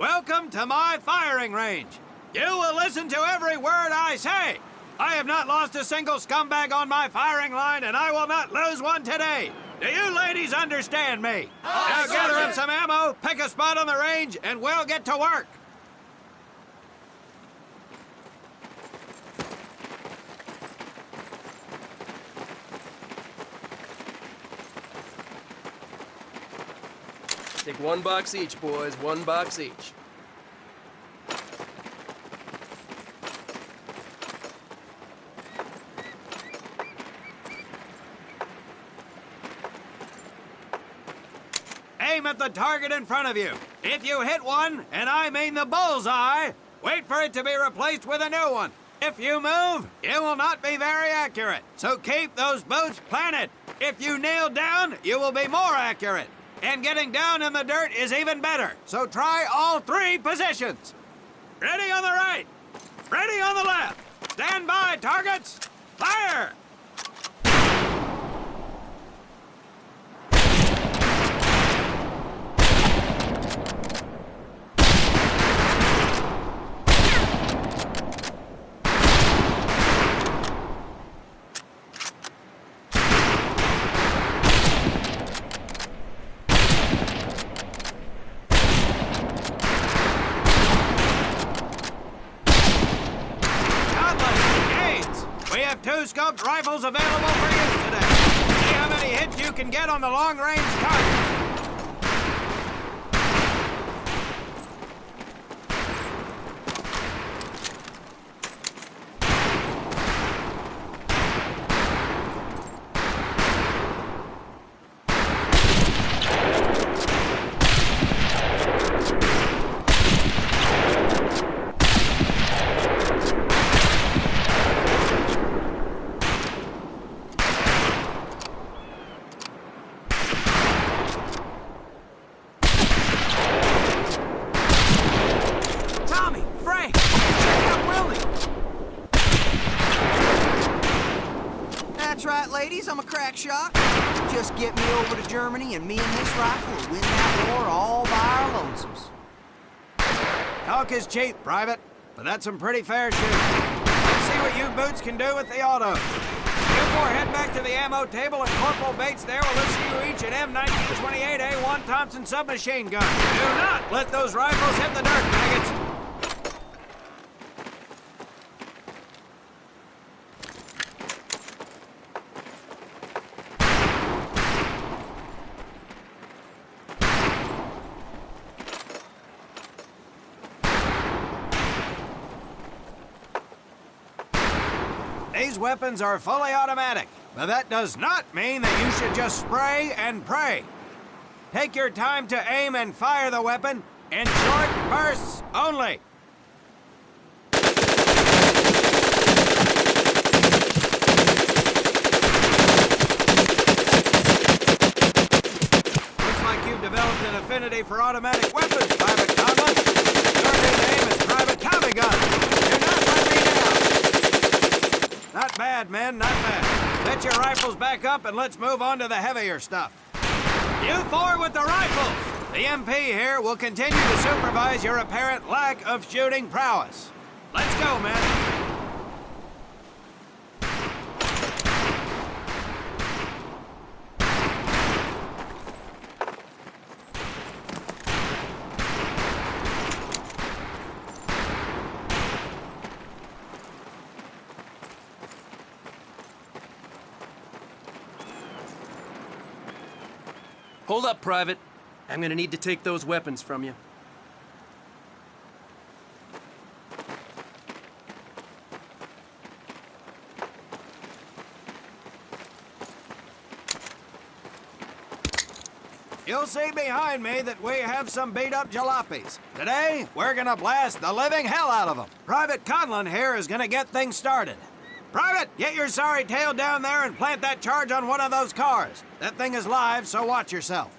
welcome to my firing range. You will listen to every word I say. I have not lost a single scumbag on my firing line, and I will not lose one today. Do you ladies understand me? Now gather up some ammo, pick a spot on the range, and we'll get to work. Take 1 box each, boys. 1 box each. Aim at the target in front of you. If you hit one, and I mean the bullseye, wait for it to be replaced with a new one. If you move, it will not be very accurate. So keep those boots planted. If you nail down, you will be more accurate. And getting down in the dirt is even better. So try all 3 positions. Ready on the right. Ready on the left. Stand by, targets. Fire! Two scoped rifles available for use today. See how many hits you can get on the long-range targets. That's right, ladies, I'm a crack shot. Just get me over to Germany and me and this rifle will win that war all by our lonesomes. Talk is cheap, Private, but that's some pretty fair shooting. Let's see what you boots can do with the auto. You 4 head back to the ammo table and Corporal Bates there will issue you each an M1928A1 Thompson submachine gun. Do not let those rifles hit the dirt, maggots. These weapons are fully automatic, but that does not mean that you should just spray and pray. Take your time to aim and fire the weapon in short bursts only. Looks like you've developed an affinity for automatic weapons, Private Conlon. Your new name is Private Tommy Gun. Do not let me down. Not bad, men, not bad. Set your rifles back up and let's move on to the heavier stuff. You 4 with the rifles! The MP here will continue to supervise your apparent lack of shooting prowess. Let's go, men. Hold up, Private. I'm gonna need to take those weapons from you. You'll see behind me that we have some beat-up jalopies. Today, we're gonna blast the living hell out of them. Private Conlon here is gonna get things started. Private, get your sorry tail down there and plant that charge on one of those cars. That thing is live, so watch yourself.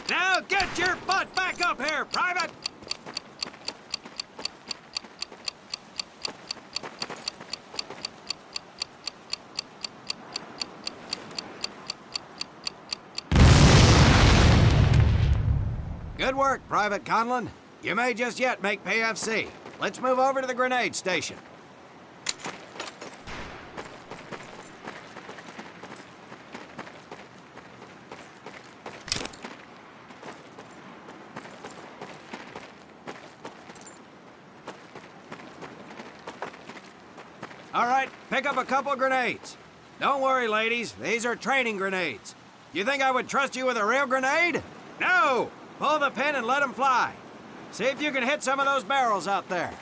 Now Now get your butt back up here, Private! Good work, Private Conlon. You may just yet make PFC. Let's move over to the grenade station. All right, pick up a couple grenades. Don't worry, ladies. These are training grenades. You think I would trust you with a real grenade? No! Pull the pin and let them fly. See if you can hit some of those barrels out there.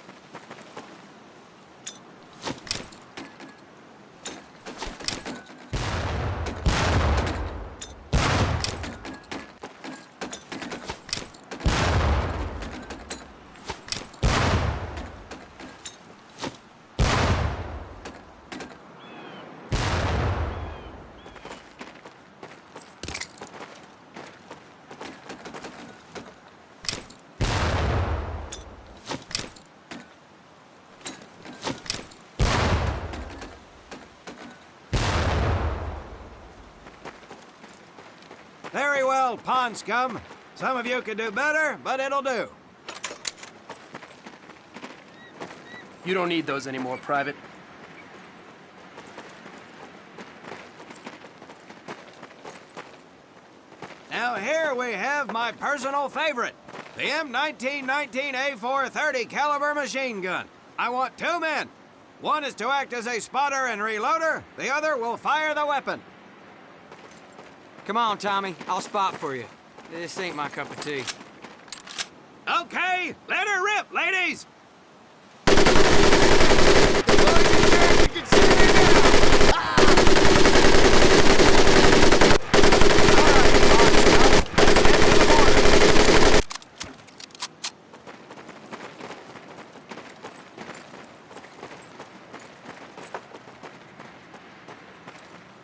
Very well, pond scum. Some of you could do better, but it'll do. You don't need those anymore, Private. Now here we have my personal favorite, the M1919A430 caliber machine gun. I want 2 men. One is to act as a spotter and reloader. The other will fire the weapon. Come on, Tommy. I'll spot for you. This ain't my cup of tea. Okay, let her rip, ladies!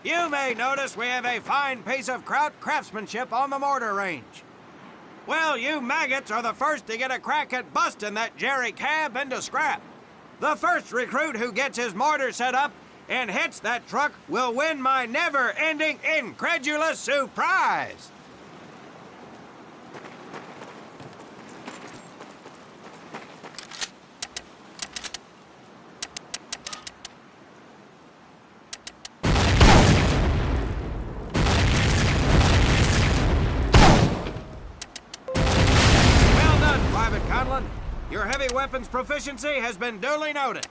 You may notice we have a fine piece of Kraut craftsmanship on the mortar range. Well, you maggots are the first to get a crack at busting that Jerry cab into scrap. The first recruit who gets his mortar set up and hits that truck will win my never-ending incredulous surprise. Conlon, your heavy weapons proficiency has been duly noted.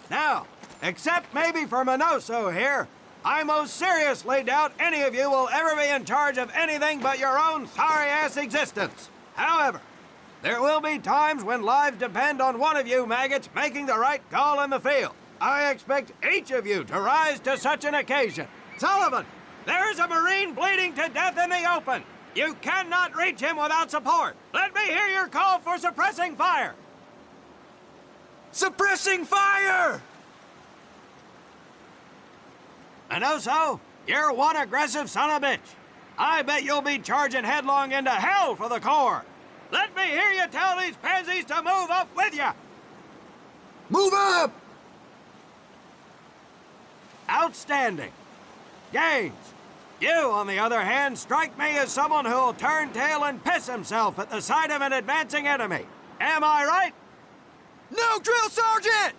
Now, except maybe for Minoso here, I most seriously doubt any of you will ever be in charge of anything but your own sorry-ass existence. However, there will be times when lives depend on one of you maggots making the right call in the field. I expect each of you to rise to such an occasion. Sullivan, there is a Marine bleeding to death in the open. You cannot reach him without support. Let me hear your call for suppressing fire. Suppressing fire! Minoso, you're one aggressive son of a bitch. I bet you'll be charging headlong into hell for the Corps. Let me hear you tell these pansies to move up with you. Move up! Outstanding. Gaines, you, on the other hand, strike me as someone who'll turn tail and piss himself at the sight of an advancing enemy. Am I right? No, Drill Sergeant!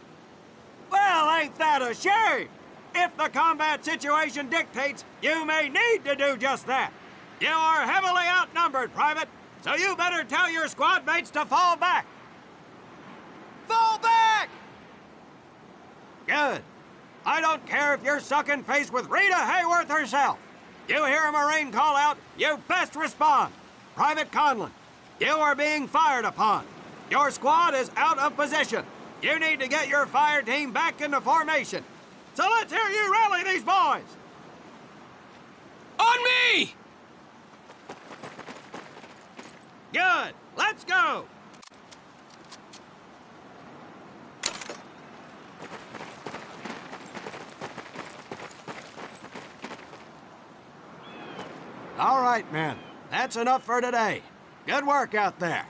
Well, ain't that a shame? If the combat situation dictates, you may need to do just that. You are heavily outnumbered, Private, so you better tell your squad mates to fall back. Fall back! Good. I don't care if you're sucking face with Rita Hayworth herself. You hear a Marine call out, you best respond. Private Conlon, you are being fired upon. Your squad is out of position. You need to get your fire team back into formation. So let's hear you rally these boys. On me! Good. Let's go. All right, men. That's enough for today. Good work out there.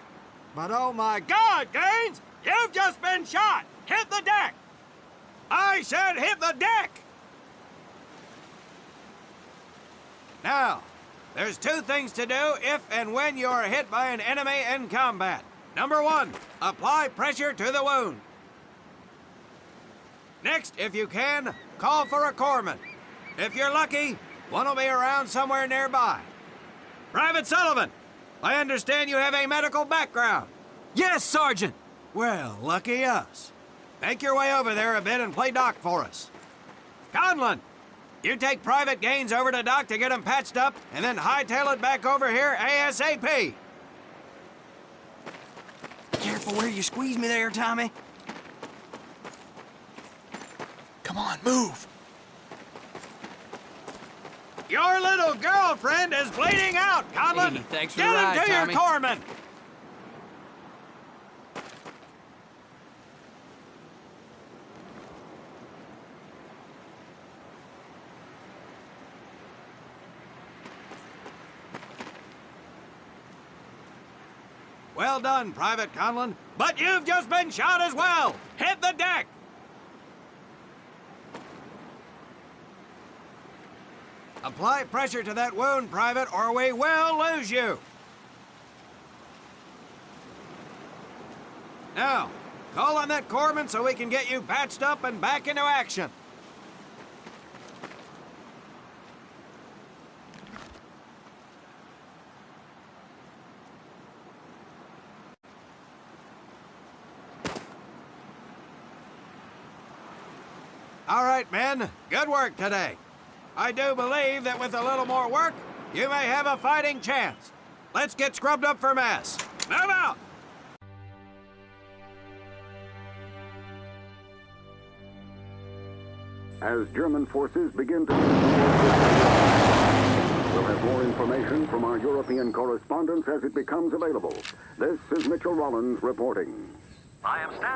But oh my God, Gaines! You've just been shot! Hit the deck! I said hit the deck! Now, there's two things to do if and when you are hit by an enemy in combat. Number one, apply pressure to the wound. Next, if you can, call for a corpsman. If you're lucky, one will be around somewhere nearby. Private Sullivan, I understand you have a medical background. Yes, Sergeant! Well, lucky us. Make your way over there a bit and play doc for us. Conlon, you take Private Gaines over to doc to get him patched up, and then hightail it back over here ASAP. Careful where you squeeze me there, Tommy. Come on, move! Your little girlfriend is bleeding out, Conlon! Hey, thanks for Get the ride, him to Tommy. your corpsman! Well done, Private Conlon, but you've just been shot as well! Hit the deck! Apply pressure to that wound, Private, or we will lose you! Now, call on that corpsman so we can get you patched up and back into action. All right, men. Good work today. I do believe that with a little more work, you may have a fighting chance. Let's get scrubbed up for mass. Move out! As German forces begin to... We'll have more information from our European correspondents as it becomes available. This is Mitchell Rollins reporting. I am standing.